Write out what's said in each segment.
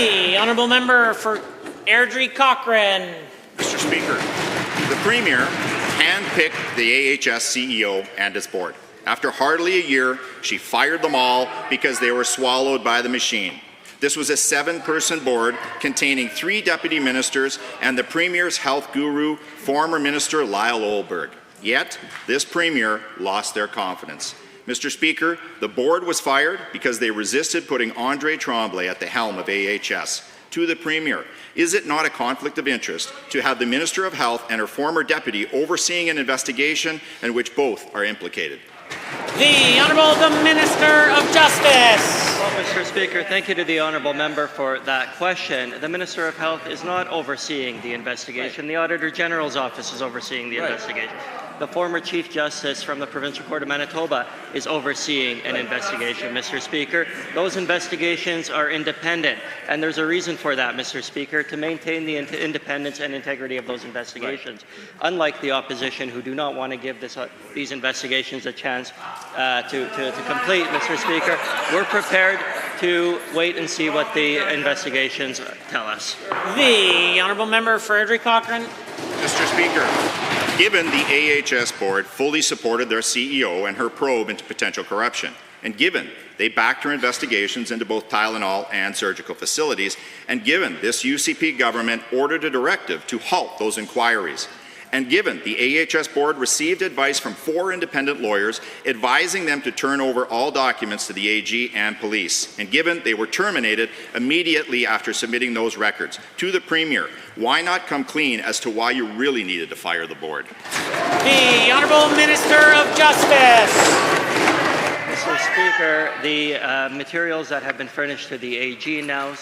The honourable member for Airdrie Cochrane. Mr. Speaker, the Premier handpicked the AHS CEO and its board. After hardly a year, she fired them all because they were swallowed by the machine. This was a 7-person board containing 3 deputy ministers and the Premier's health guru, former Minister Lyle Olberg. Yet, this Premier lost their confidence. Mr. Speaker, the board was fired because they resisted putting Andre Tremblay at the helm of AHS. To the Premier, is it not a conflict of interest to have the Minister of Health and her former deputy overseeing an investigation in which both are implicated? The Honourable Minister of Justice. Well, Mr. Speaker, thank you to the honourable member for that question. The Minister of Health is not overseeing the investigation. The Auditor General's office is overseeing the investigation. The former Chief Justice from the Provincial Court of Manitoba is overseeing an investigation, Mr. Speaker. Those investigations are independent, and there's a reason for that, Mr. Speaker, to maintain the independence and integrity of those investigations. Unlike the opposition, who do not want to give these investigations a chance to complete, Mr. Speaker, we're prepared to wait and see what the investigations tell us. The honourable member for Airdrie Cochrane. Mr. Speaker, given the AHS board fully supported their CEO and her probe into potential corruption, and given they backed her investigations into both Tylenol and surgical facilities, and given this UCP government ordered a directive to halt those inquiries, and given the AHS board received advice from 4 independent lawyers advising them to turn over all documents to the AG and police, and given they were terminated immediately after submitting those records, to the Premier, why not come clean as to why you really needed to fire the board? The Honourable Minister of Justice. Mr. Speaker, the materials that have been furnished to the AG now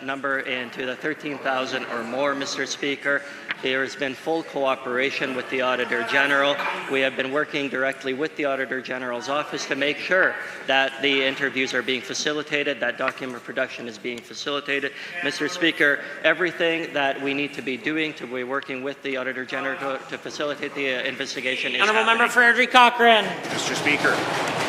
number into the 13,000 or more, Mr. Speaker. There has been full cooperation with the Auditor General. We have been working directly with the Auditor General's office to make sure that the interviews are being facilitated, that document production is being facilitated. Mr. Speaker, everything that we need to be doing to be working with the Auditor General to facilitate the investigation is Honourable happening. member for Airdrie Cochrane. Mr. Speaker,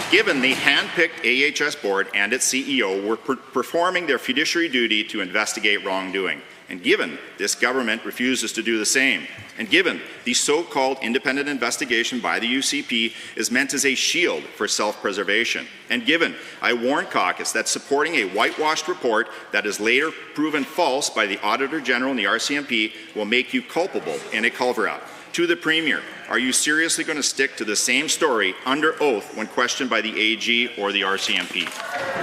given the hand-picked AHS board and its CEO were performing their fiduciary duty to investigate wrongdoing, and given this government refuses to do the same, and given the so-called independent investigation by the UCP is meant as a shield for self-preservation, and given I warned caucus that supporting a whitewashed report that is later proven false by the Auditor General and the RCMP will make you culpable in a coverup, to the Premier, are you seriously going to stick to the same story under oath when questioned by the AG or the RCMP?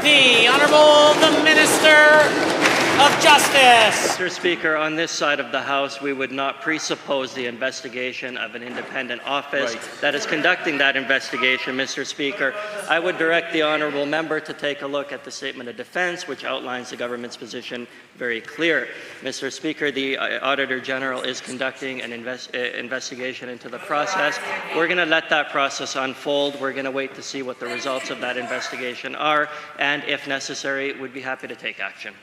The Honourable Minister of Justice. Mr. Speaker, on this side of the House, we would not presuppose the investigation of an independent office that is conducting that investigation, Mr. Speaker. I would direct the honourable member to take a look at the Statement of Defence, which outlines the government's position very clear. Mr. Speaker, the Auditor General is conducting an investigation into the process. We're going to let that process unfold. We're going to wait to see what the results of that investigation are, and if necessary, we'd be happy to take action.